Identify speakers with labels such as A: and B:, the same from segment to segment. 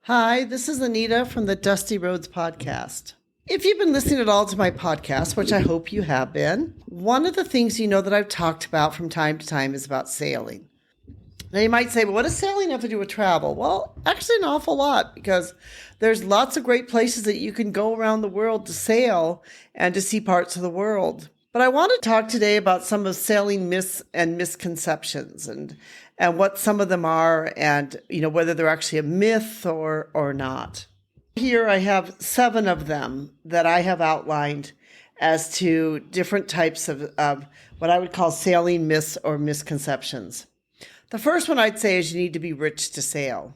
A: Hi, this is Anita from the Dusty Roads podcast. If you've been listening at all to my podcast, which I hope you have been, one of the things you know that I've talked about from time to time is about sailing. Now you might say, well, what does sailing have to do with travel? Well, actually an awful lot, because there's lots of great places that you can go around the world to sail and to see parts of the world. But I want to talk today about some of sailing myths and misconceptions and what some of them are and whether they're actually a myth or not. Here I have 7 of them that I have outlined as to different types of what I would call sailing myths or misconceptions. The first one I'd say is you need to be rich to sail.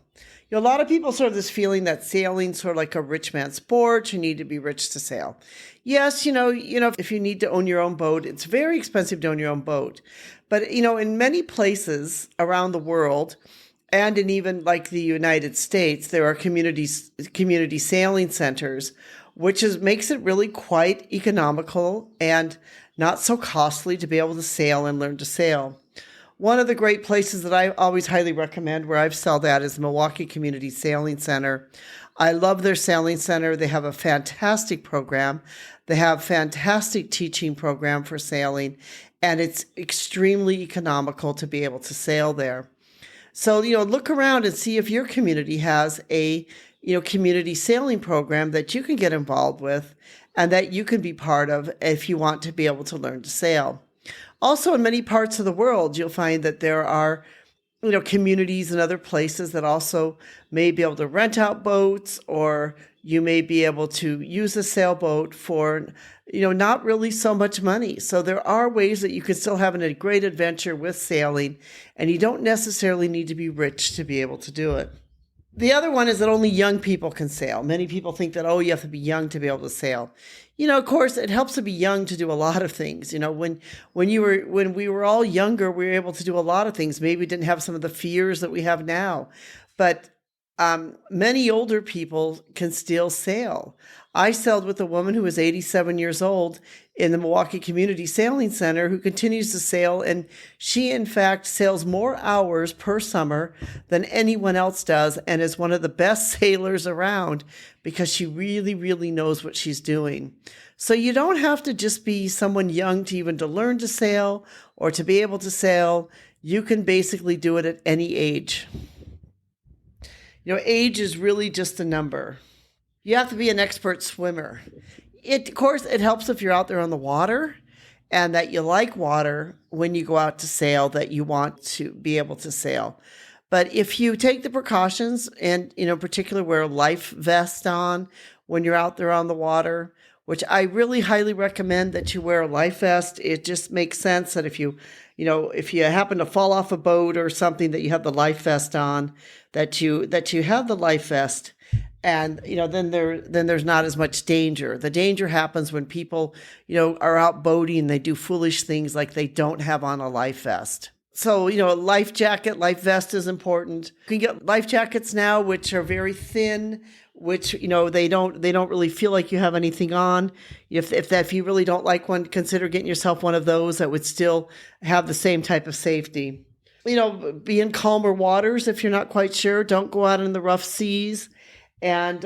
A: A lot of people sort of this feeling that sailing's sort of like a rich man's sport. You need to be rich to sail. Yes, if you need to own your own boat, it's very expensive to own your own boat. But, in many places around the world, and in even like the United States, there are community sailing centers, which makes it really quite economical and not so costly to be able to sail and learn to sail. One of the great places that I always highly recommend where I've sailed at is Milwaukee Community Sailing Center. I love their sailing center. They have a fantastic program. They have fantastic teaching program for sailing, and it's extremely economical to be able to sail there. So, look around and see if your community has a, community sailing program that you can get involved with and that you can be part of if you want to be able to learn to sail. Also, in many parts of the world, you'll find that there are, communities and other places that also may be able to rent out boats, or you may be able to use a sailboat for, not really so much money. So there are ways that you can still have a great adventure with sailing, and you don't necessarily need to be rich to be able to do it. The other one is that only young people can sail. Many people think that, you have to be young to be able to sail. Of course, it helps to be young to do a lot of things. When we were all younger, we were able to do a lot of things. Maybe we didn't have some of the fears that we have now, but many older people can still sail. I sailed with a woman who was 87 years old in the Milwaukee Community Sailing Center who continues to sail, and she, in fact, sails more hours per summer than anyone else does and is one of the best sailors around because she really, really knows what she's doing. So you don't have to just be someone young to learn to sail or to be able to sail. You can basically do it at any age. Age is really just a number. You have to be an expert swimmer. Of course, it helps if you're out there on the water and that you like water when you go out to sail, that you want to be able to sail. But if you take the precautions and, particularly wear a life vest on when you're out there on the water, which I really highly recommend that you wear a life vest. It just makes sense that if you happen to fall off a boat or something, that you have the life vest on, that you have the life vest. And, then there's not as much danger. The danger happens when people, are out boating and they do foolish things like they don't have on a life vest. So, life jacket, life vest is important. You can get life jackets now, which are very thin, which, they don't really feel like you have anything on. If you really don't like one, consider getting yourself one of those that would still have the same type of safety. Be in calmer waters if you're not quite sure. Don't go out in the rough seas. And,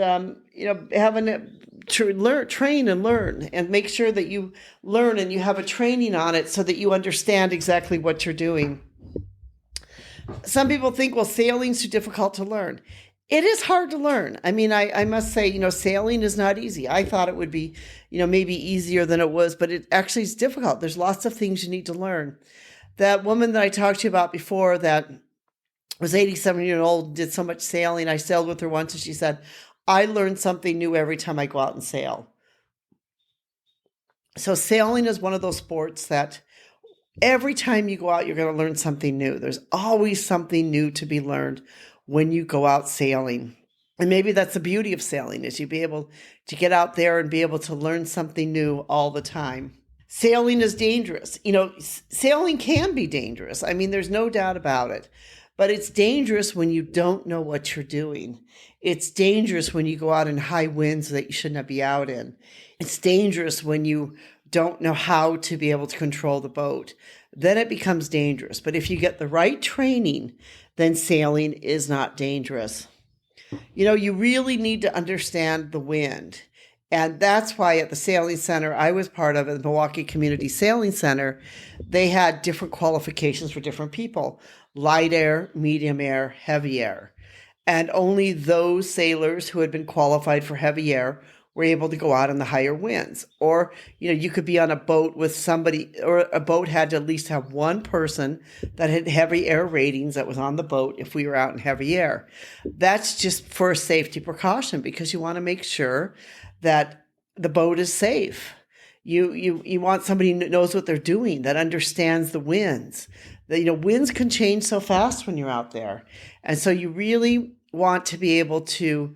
A: train and learn and make sure that you learn and you have a training on it so that you understand exactly what you're doing. Some people think, well, sailing's too difficult to learn. It is hard to learn. I mean, I must say, sailing is not easy. I thought it would be, maybe easier than it was, but it actually is difficult. There's lots of things you need to learn. That woman that I talked to you about before that was 87 years old, did so much sailing. I sailed with her once and she said, I learn something new every time I go out and sail. So sailing is one of those sports that every time you go out, you're going to learn something new. There's always something new to be learned when you go out sailing. And maybe that's the beauty of sailing, is you be able to get out there and be able to learn something new all the time. Sailing is dangerous. Sailing can be dangerous. I mean, there's no doubt about it. But it's dangerous when you don't know what you're doing. It's dangerous when you go out in high winds that you should not be out in. It's dangerous when you don't know how to be able to control the boat. Then it becomes dangerous. But if you get the right training, then sailing is not dangerous. You really need to understand the wind. And that's why at the sailing center I was part of, at the Milwaukee Community Sailing Center, they had different qualifications for different people: light air, medium air, heavy air. And only those sailors who had been qualified for heavy air were able to go out in the higher winds. Or, you could be on a boat with somebody, or a boat had to at least have one person that had heavy air ratings that was on the boat if we were out in heavy air. That's just for a safety precaution, because you want to make sure that the boat is safe. You want somebody who knows what they're doing, that understands the winds. Winds can change so fast when you're out there. And so you really want to be able to,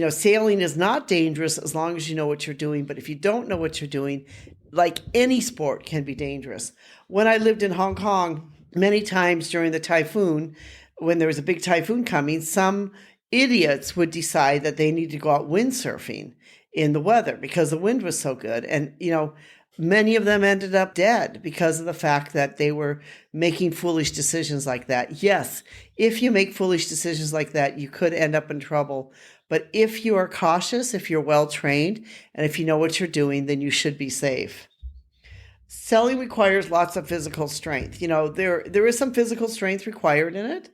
A: sailing is not dangerous as long as you know what you're doing. But if you don't know what you're doing, like any sport can be dangerous. When I lived in Hong Kong, many times during the typhoon, when there was a big typhoon coming, some idiots would decide that they needed to go out windsurfing in the weather because the wind was so good. And, many of them ended up dead because of the fact that they were making foolish decisions like that. Yes, if you make foolish decisions like that, you could end up in trouble. But if you are cautious, if you're well trained, and if you know what you're doing, then you should be safe. Sailing requires lots of physical strength. There is some physical strength required in it,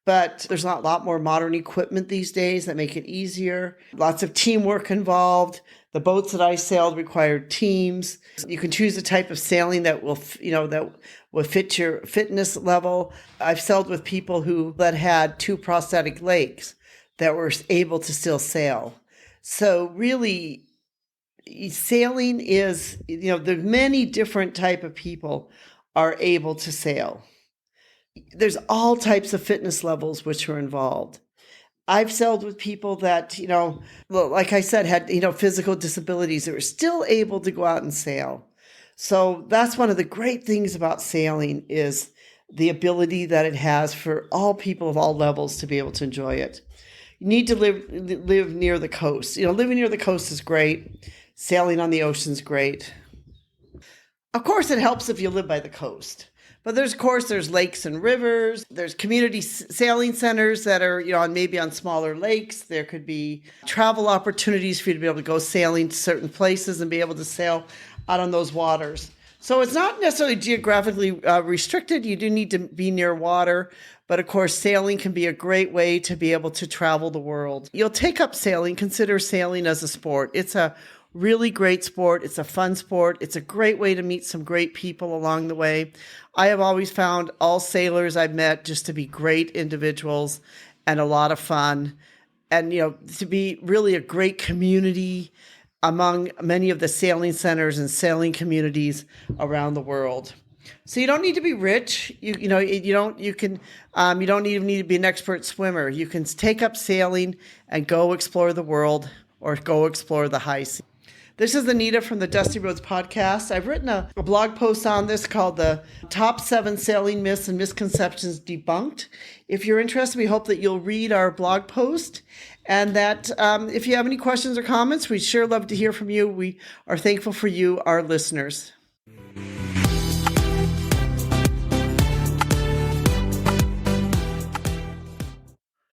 A: but there's a lot more modern equipment these days that make it easier. Lots of teamwork involved. The boats that I sailed required teams. You can choose a type of sailing that will fit your fitness level. I've sailed with people that had 2 prosthetic legs that were able to still sail. So really, sailing is, there's many different type of people are able to sail. There's all types of fitness levels which are involved. I've sailed with people that, like I said, had, physical disabilities that were still able to go out and sail. So that's one of the great things about sailing, is the ability that it has for all people of all levels to be able to enjoy it. You need to live near the coast. Living near the coast is great. Sailing on the ocean is great. Of course, it helps if you live by the coast. But there's lakes and rivers. There's community sailing centers that are, maybe on smaller lakes. There could be travel opportunities for you to be able to go sailing to certain places and be able to sail out on those waters. So it's not necessarily geographically restricted. You do need to be near water. But of course, sailing can be a great way to be able to travel the world. You'll take up sailing, consider sailing as a sport. It's a really great sport. It's a fun sport. It's a great way to meet some great people along the way. I have always found all sailors I've met just to be great individuals and a lot of fun, and, to be really a great community among many of the sailing centers and sailing communities around the world. So you don't need to be rich. You don't even need to be an expert swimmer. You can take up sailing and go explore the world, or go explore the high sea. This is Anita from the Dusty Roads podcast. I've written a blog post on this called the Top 7 Sailing Myths and Misconceptions Debunked. If you're interested, we hope that you'll read our blog post, and that if you have any questions or comments, we'd sure love to hear from you. We are thankful for you, our listeners.